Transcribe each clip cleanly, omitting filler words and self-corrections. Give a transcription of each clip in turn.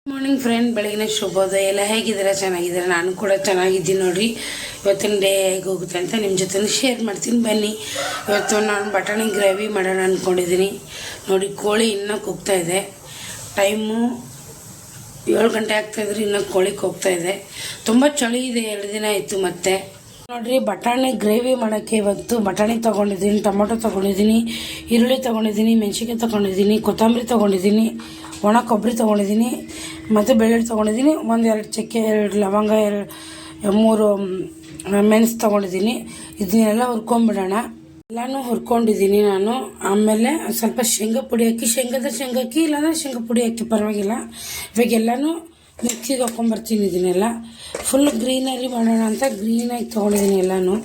Morning friend, ಬೆಳಗಿನ ಶುಭೋದಯ. ಎಲ್ಲ ಹೇಗಿದ್ದೀರಾ? ಚೆನ್ನಾಗಿದ್ದೀರಾ? ನಾನು ಕೂಡ ಚೆನ್ನಾಗಿದ್ದೀನಿ ನೋಡಿರಿ. ಇವತ್ತಿನ ಡೇ ಹೇಗೆ ಹೋಗುತ್ತೆ ಅಂತ ನಿಮ್ಮ ಜೊತೆ ಶೇರ್ ಮಾಡ್ತೀನಿ. ಬನ್ನಿ, ಇವತ್ತು ನಾನು ಬಟಾಣಿ ಗ್ರೇವಿ ಮಾಡೋಣ ಅಂದ್ಕೊಂಡಿದ್ದೀನಿ. ನೋಡಿ, ಕೋಳಿ ಇನ್ನೂ ಕೂಗ್ತಾ ಇದೆ. ಟೈಮು 7 ಗಂಟೆ ಆಗ್ತಾಯಿದ್ರೆ ಇನ್ನೂ ಕೋಳಿ ಕೂಗ್ತಾ ಇದೆ. ತುಂಬ ಚಳಿ ಇದೆ, 2 ದಿನ ಆಯಿತು. ಮತ್ತೆ ನೋಡಿರಿ, ಬಟಾಣಿ ಗ್ರೇವಿ ಮಾಡೋಕ್ಕೆ ಇವತ್ತು ಬಟಾಣಿ ತೊಗೊಂಡಿದ್ದೀನಿ, ಟೊಮೊಟೊ ತೊಗೊಂಡಿದ್ದೀನಿ, ಈರುಳ್ಳಿ ತೊಗೊಂಡಿದ್ದೀನಿ, ಮೆಣಸಿನ್ಕಾಯಿ ತೊಗೊಂಡಿದ್ದೀನಿ, ಕೊತ್ತಂಬರಿ ತೊಗೊಂಡಿದ್ದೀನಿ, ಒಣ ಕೊಬ್ಬರಿ ತೊಗೊಂಡಿದ್ದೀನಿ, ಮತ್ತು ಬೆಳ್ಳುಳ್ಳಿ ತೊಗೊಂಡಿದ್ದೀನಿ, 1-2 ಚಕ್ಕೆ, 2 ಲವಂಗ, 3 ಮೆಣಸು ತೊಗೊಂಡಿದ್ದೀನಿ. ಇದನ್ನೆಲ್ಲ ಹುರ್ಕೊಂಬಿಡೋಣ. ಎಲ್ಲನೂ ಹುರ್ಕೊಂಡಿದ್ದೀನಿ ನಾನು. ಆಮೇಲೆ ಸ್ವಲ್ಪ ಶೇಂಗಾ ಪುಡಿ ಹಾಕಿ, ಶೇಂಗಾ ಹಾಕಿ, ಇಲ್ಲಾಂದರೆ ಶೇಂಗಾ ಪುಡಿ ಹಾಕಿ ಪರವಾಗಿಲ್ಲ. ಇವಾಗೆಲ್ಲನೂ ಮಿಕ್ಸಿಗೆ ಹಾಕ್ಕೊಂಬರ್ತೀನಿ. ಇದನ್ನೆಲ್ಲ ಫುಲ್ ಗ್ರೀನರಿ ಮಾಡೋಣ ಅಂತ ಗ್ರೀನಾಗಿ ತೊಗೊಂಡಿದ್ದೀನಿ. ಎಲ್ಲನೂ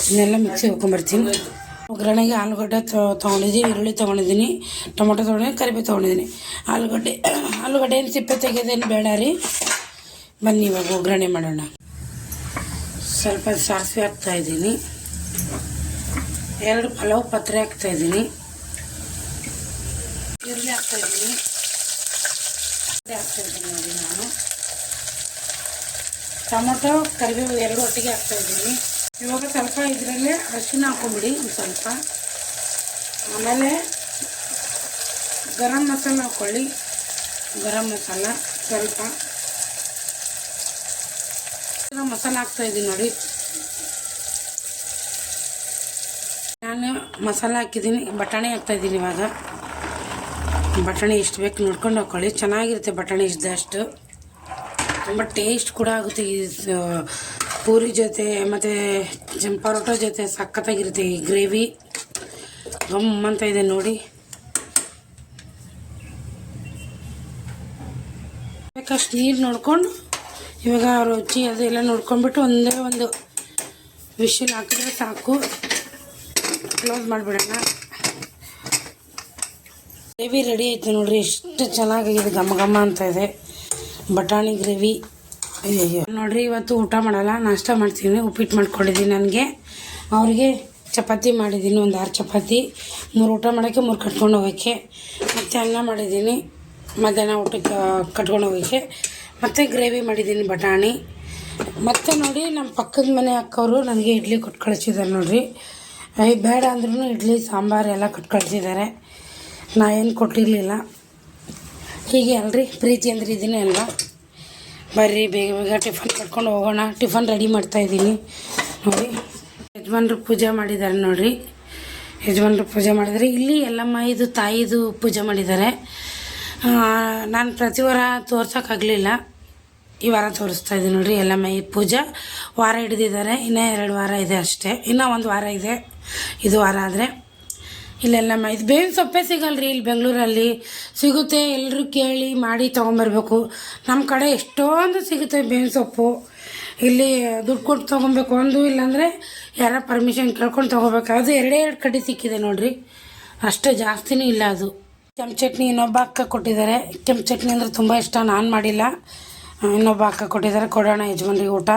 ಇದನ್ನೆಲ್ಲ ಮಿಕ್ಸಿಗೆ ಹಾಕ್ಕೊಂಬರ್ತೀನಿ. ಒಗ್ಗರಣೆಗೆ ಆಲೂಗಡ್ಡೆ ತೊಗೊಂಡಿದ್ದೀನಿ, ಈರುಳ್ಳಿ ತೊಗೊಂಡಿದ್ದೀನಿ, ಟೊಮೊಟೊ ತೊಗೊಂಡಿದ್ದೀನಿ, ಕರಿಬೇವು ತೊಗೊಂಡಿದ್ದೀನಿ. ಆಲೂಗಡ್ಡೆ ಏನು ಸಿಪ್ಪೆ ತೆಗೆಯೋದೇನು ಬೇಡ ರೀ. ಬನ್ನಿ ಇವಾಗ ಒಗ್ಗರಣೆ ಮಾಡೋಣ. ಸ್ವಲ್ಪ ಸಾಸಿವೆ ಹಾಕ್ತಾಯಿದ್ದೀನಿ, 2 ಪಲಾವ್ ಪತ್ರೆ ಹಾಕ್ತಾಯಿದ್ದೀನಿ, ಈರುಳ್ಳಿ ಹಾಕ್ತಾಯಿದ್ದೀನಿ ನೋಡಿ. ನಾನು ಟೊಮೊಟೊ ಕರಿಬೇವು 2 ಒಟ್ಟಿಗೆ ಹಾಕ್ತಾಯಿದ್ದೀನಿ. ಇವಾಗ ಸ್ವಲ್ಪ ಇದರಲ್ಲೇ ಅರಿಶಿನ ಹಾಕ್ಕೊಂಬಿಡಿ ಒಂದು ಸ್ವಲ್ಪ. ಆಮೇಲೆ ಗರಂ ಮಸಾಲ ಹಾಕ್ಕೊಳ್ಳಿ, ಗರಂ ಮಸಾಲ ಸ್ವಲ್ಪ. ಮಸಾಲ ಹಾಕ್ತಾಯಿದ್ದೀನಿ ನೋಡಿ. ನಾನು ಮಸಾಲ ಹಾಕಿದ್ದೀನಿ, ಬಟಾಣಿ ಹಾಕ್ತಾಯಿದ್ದೀನಿ. ಇವಾಗ ಬಟಾಣಿ ಎಷ್ಟು ಬೇಕು ನೋಡ್ಕೊಂಡು ಹಾಕ್ಕೊಳ್ಳಿ. ಚೆನ್ನಾಗಿರುತ್ತೆ ಬಟಾಣಿ ಇದ್ದಷ್ಟು. ತುಂಬ ಟೇಸ್ಟ್ ಕೂಡ ಆಗುತ್ತೆ. ಈ ಪೂರಿ ಜೊತೆ ಮತ್ತು ಪರೋಟ ಜೊತೆ ಸಖತ್ತಾಗಿರುತ್ತೆ ಈ ಗ್ರೇವಿ. ಗಮ್ಮಂತ ಇದೆ ನೋಡಿ. ಬೇಕಷ್ಟು ನೀರು ನೋಡ್ಕೊಂಡು ಇವಾಗ ರುಚಿ ಅದೆಲ್ಲ ನೋಡ್ಕೊಂಡ್ಬಿಟ್ಟು ಒಂದೇ ಒಂದು ವಿಷಲ್ ಹಾಕಿದ್ರೆ ಸಾಕು. ಕ್ಲೋಸ್ ಮಾಡಿಬಿಡೋಣ. ಗ್ರೇವಿ ರೆಡಿ ಆಯಿತು ನೋಡಿರಿ. ಎಷ್ಟು ಚೆನ್ನಾಗಿದೆ, ಘಮ ಘಮ ಅಂತ ಇದೆ ಬಟಾಣಿ ಗ್ರೇವಿ. ಅಯ್ಯೋ ನೋಡಿರಿ, ಇವತ್ತು ಊಟ ಮಾಡಲ್ಲ, ನಾಷ್ಟ ಮಾಡ್ತೀನಿ. ಉಪ್ಪಿಟ್ಟು ಮಾಡ್ಕೊಂಡಿದ್ದೀನಿ. ನನಗೆ ಅವ್ರಿಗೆ ಚಪಾತಿ ಮಾಡಿದ್ದೀನಿ, 6 ಚಪಾತಿ. 3 ಊಟ ಮಾಡೋಕ್ಕೆ, 3 ಕಟ್ಕೊಂಡು ಹೋಗೋಕ್ಕೆ. ಮತ್ತು ಅನ್ನ ಮಾಡಿದ್ದೀನಿ ಮಧ್ಯಾಹ್ನ ಊಟಕ್ಕೆ ಕಟ್ಕೊಂಡು ಹೋಗೋಕ್ಕೆ. ಮತ್ತು ಗ್ರೇವಿ ಮಾಡಿದ್ದೀನಿ ಬಟಾಣಿ. ಮತ್ತು ನೋಡಿ, ನಮ್ಮ ಪಕ್ಕದ ಮನೆ ಅಕ್ಕವರು ನನಗೆ ಇಡ್ಲಿ ಕೊಟ್ಟು ಕಳಿಸಿದ್ದಾರೆ ನೋಡಿರಿ. ಬೇಡ ಅಂದ್ರೂ ಇಡ್ಲಿ ಸಾಂಬಾರು ಎಲ್ಲ ಕೊಟ್ಟು ಕಳಿಸಿದ್ದಾರೆ. ನಾ ಏನು ಕೊಟ್ಟಿರಲಿಲ್ಲ. ಹೀಗೆ ಅಲ್ರಿ ಪ್ರೀತಿ ಅಂದ್ರೆ ಇದೀನಿ ಅಲ್ವಾ. ಬರ್ರಿ ಬೇಗ ಬೇಗ ಟಿಫನ್ ಕಟ್ಕೊಂಡು ಹೋಗೋಣ. ಟಿಫನ್ ರೆಡಿ ಮಾಡ್ತಾಯಿದ್ದೀನಿ ನೋಡಿ. ಯಜಮಾನ್ರು ಪೂಜೆ ಮಾಡಿದ್ದಾರೆ ನೋಡಿರಿ. ಯಜಮಾನ್ರು ಪೂಜೆ ಮಾಡಿದರೆ ಇಲ್ಲಿ ಎಲ್ಲಮ್ಮ ಇದು ತಾಯಿದು ಪೂಜೆ ಮಾಡಿದ್ದಾರೆ. ನಾನು ಪ್ರತಿ ವಾರ ತೋರ್ಸೋಕ್ಕಾಗಲಿಲ್ಲ, ಈ ವಾರ ತೋರಿಸ್ತಾ ಇದ್ದೀನಿ ನೋಡಿರಿ. ಎಲ್ಲಮ್ಮ ಈ ಪೂಜೆ ವಾರ ಹಿಡಿದಿದ್ದಾರೆ. ಇನ್ನೂ 2 ವಾರ ಇದೆ ಅಷ್ಟೇ. ಇನ್ನೂ 1 ವಾರ ಇದೆ. ಇದು ವಾರ ಆದರೆ ಇಲ್ಲೆಲ್ಲಮ್ಮ ಇದು ಬೇವಿನ ಸೊಪ್ಪೇ ಸಿಗಲ್ರಿ. ಇಲ್ಲಿ ಬೆಂಗಳೂರಲ್ಲಿ ಸಿಗುತ್ತೆ. ಎಲ್ಲರೂ ಕೇಳಿ ಮಾಡಿ ತೊಗೊಂಬರ್ಬೇಕು. ನಮ್ಮ ಕಡೆ ಎಷ್ಟೊಂದು ಸಿಗುತ್ತೆ ಬೇವಿನ ಸೊಪ್ಪು. ಇಲ್ಲಿ ದುಡ್ಡು ಕೊಟ್ಟು ತೊಗೊಬೇಕು. ಒಂದು ಇಲ್ಲಾಂದರೆ ಯಾರ ಪರ್ಮಿಷನ್ ಕೇಳ್ಕೊಂಡು ತೊಗೋಬೇಕು. ಅದು 2 ಕಡೆ ಸಿಕ್ಕಿದೆ ನೋಡಿರಿ, ಅಷ್ಟೇ, ಜಾಸ್ತಿನೂ ಇಲ್ಲ. ಅದು ಕೆಂಪು ಚಟ್ನಿ ಇನ್ನೊಬ್ಬ ಅಕ್ಕ ಕೊಟ್ಟಿದ್ದಾರೆ. ಕೆಂಪು ಚಟ್ನಿ ಅಂದರೆ ತುಂಬ ಇಷ್ಟ. ನಾನು ಮಾಡಿಲ್ಲ, ಇನ್ನೊಬ್ಬ ಅಕ್ಕ ಕೊಟ್ಟಿದ್ದಾರೆ. ಕೊಡೋಣ ಯಜಮಾನ್ರಿಗೆ ಊಟ.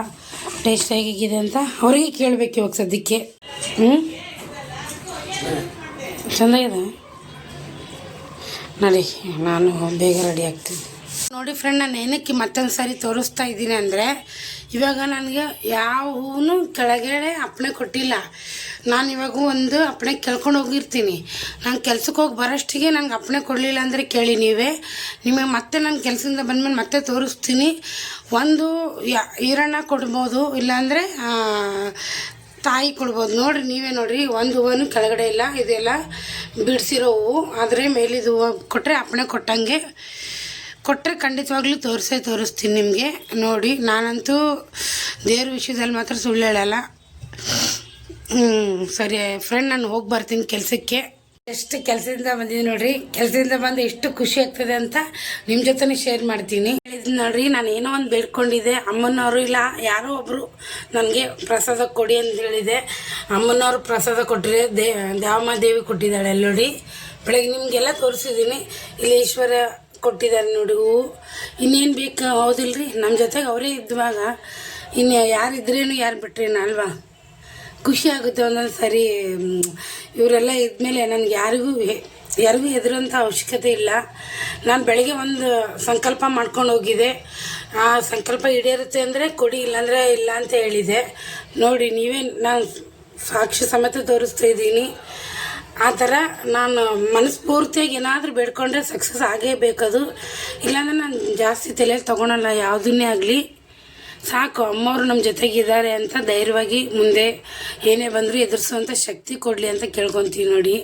ಟೇಸ್ಟ್ ಹೇಗಿದೆ ಅಂತ ಅವ್ರಿಗೆ ಕೇಳಬೇಕು ಇವಾಗ ಸದ್ಯಕ್ಕೆ. ಚೆಂದಾಗಿದೆ ನೋಡಿ. ನಾನು ಬೇಗ ರೆಡಿ ಆಗ್ತೀನಿ ನೋಡಿ. ಫ್ರೆಂಡ್, ನಾನು ಏನಕ್ಕೆ ಮತ್ತೊಂದು ಸಾರಿ ತೋರಿಸ್ತಾ ಇದ್ದೀನಿ ಅಂದರೆ, ಇವಾಗ ನನಗೆ ಯಾವೂ ಕೆಳಗಡೆ ಅಪ್ಪಣೆ ಕೊಟ್ಟಿಲ್ಲ. ನಾನು ಇವಾಗ ಒಂದು ಅಪ್ಪಣೆ ಕೇಳ್ಕೊಂಡು ಹೋಗಿರ್ತೀನಿ. ನಾನು ಕೆಲ್ಸಕ್ಕೆ ಹೋಗಿ ಬರೋಷ್ಟಿಗೆ ನನಗೆ ಅಪ್ಪಣೆ ಕೊಡಲಿಲ್ಲ ಅಂದರೆ ಕೇಳಿ ನೀವೇ. ನಿಮಗೆ ಮತ್ತೆ ನಾನು ಕೆಲಸದಿಂದ ಬಂದಮೇಲೆ ಮತ್ತೆ ತೋರಿಸ್ತೀನಿ. ಒಂದು ಈರಣ್ಣ ಕೊಡ್ಬೋದು, ಇಲ್ಲಾಂದರೆ ತಾಯಿ ಕೊಡ್ಬೋದು. ನೋಡಿರಿ, ನೀವೇ ನೋಡಿರಿ. ಒಂದು ಹೂವನು ಕೆಳಗಡೆ ಇಲ್ಲ, ಇದೆಲ್ಲ ಬಿಡಿಸಿರೋ ಹೂವು. ಆದರೆ ಮೇಲಿದು ಹೂವು ಕೊಟ್ಟರೆ ಅಪ್ಪಣೆ ಕೊಟ್ಟಂಗೆ. ಕೊಟ್ಟರೆ ಖಂಡಿತವಾಗ್ಲೂ ತೋರಿಸ್ತೀನಿ ನಿಮಗೆ ನೋಡಿ. ನಾನಂತೂ ದೇವ್ರ ವಿಷಯದಲ್ಲಿ ಮಾತ್ರ ಸುಳ್ಳು ಹೇಳಲ್ಲ. ಸರಿ ಫ್ರೆಂಡ್, ನಾನು ಹೋಗಿ ಬರ್ತೀನಿ ಕೆಲಸಕ್ಕೆ. ಎಷ್ಟು ಕೆಲಸದಿಂದ ಬಂದಿದ್ದೀನಿ ನೋಡಿರಿ. ಕೆಲಸದಿಂದ ಬಂದು ಎಷ್ಟು ಖುಷಿ ಆಗ್ತದೆ ಅಂತ ನಿಮ್ಮ ಜೊತೆ ಶೇರ್ ಮಾಡ್ತೀನಿ. ಹೇಳಿದ್ದೀನಿ ನೋಡಿರಿ, ನಾನು ಏನೋ ಒಂದು ಬೇಡ್ಕೊಂಡಿದ್ದೆ. ಅಮ್ಮನವರು ಇಲ್ಲ ಯಾರೋ ಒಬ್ಬರು ನನಗೆ ಪ್ರಸಾದ ಕೊಡಿ ಅಂತ ಹೇಳಿದೆ. ಅಮ್ಮನವರು ಪ್ರಸಾದ ಕೊಟ್ಟರೆ ದ್ಯಾವಮ್ಮ ದೇವಿ ಕೊಟ್ಟಿದ್ದಾಳೆ ಅಲ್ಲಿ ನೋಡಿ. ಬೆಳಗ್ಗೆ ನಿಮಗೆಲ್ಲ ತೋರಿಸಿದ್ದೀನಿ. ಇಲ್ಲಿ ಈಶ್ವರ ಕೊಟ್ಟಿದ್ದಾರೆ ನೋಡಿ ಹೂವು. ಇನ್ನೇನು ಬೇಕು, ಹೌದಿಲ್ರಿ? ನಮ್ಮ ಜೊತೆಗೆ ಅವರೇ ಇದ್ದಾಗ ಇನ್ನು ಯಾರಿದ್ರೇನು ಯಾರು ಬಿಟ್ರೇನು ಅಲ್ವಾ. ಖುಷಿ ಆಗುತ್ತೆ ಒಂದೊಂದು ಸರಿ. ಇವರೆಲ್ಲ ಇದ್ಮೇಲೆ ನನಗೆ ಯಾರಿಗೂ ಯಾರಿಗೂ ಹೆದರುವಂಥ ಅವಶ್ಯಕತೆ ಇಲ್ಲ. ನಾನು ಬೆಳಗ್ಗೆ ಒಂದು ಸಂಕಲ್ಪ ಮಾಡ್ಕೊಂಡು ಹೋಗಿದ್ದೆ. ಆ ಸಂಕಲ್ಪ ಈಡೇರುತ್ತೆ ಅಂದರೆ ಕೊಡಿ, ಇಲ್ಲಾಂದರೆ ಇಲ್ಲ ಅಂತ ಹೇಳಿದೆ. ನೋಡಿ ನೀವೇ, ನಾನು ಸಾಕ್ಷಿ ಸಮೇತ ತೋರಿಸ್ತಾ ಇದ್ದೀನಿ. ಆ ಥರ ನಾನು ಮನಸ್ಫೂರ್ತಿಯಾಗಿ ಏನಾದರೂ ಬೇಡ್ಕೊಂಡ್ರೆ ಸಕ್ಸಸ್ ಆಗೇ ಬೇಕದು. ಇಲ್ಲಾಂದರೆ ನಾನು ಜಾಸ್ತಿ ತಲೆಯಲ್ಲಿ ತೊಗೊಳಲ್ಲ ಯಾವುದನ್ನೇ ಆಗಲಿ. ಸಾಕು, ಅಮ್ಮವರು ನಮ್ಮ ಜೊತೆಗಿದ್ದಾರೆ ಅಂತ ಧೈರ್ಯವಾಗಿ ಮುಂದೆ ಏನೇ ಬಂದರೂ ಎದುರಿಸುವಂಥ ಶಕ್ತಿ ಕೊಡಲಿ ಅಂತ ಕೇಳ್ಕೊತೀವಿ ನೋಡಿ.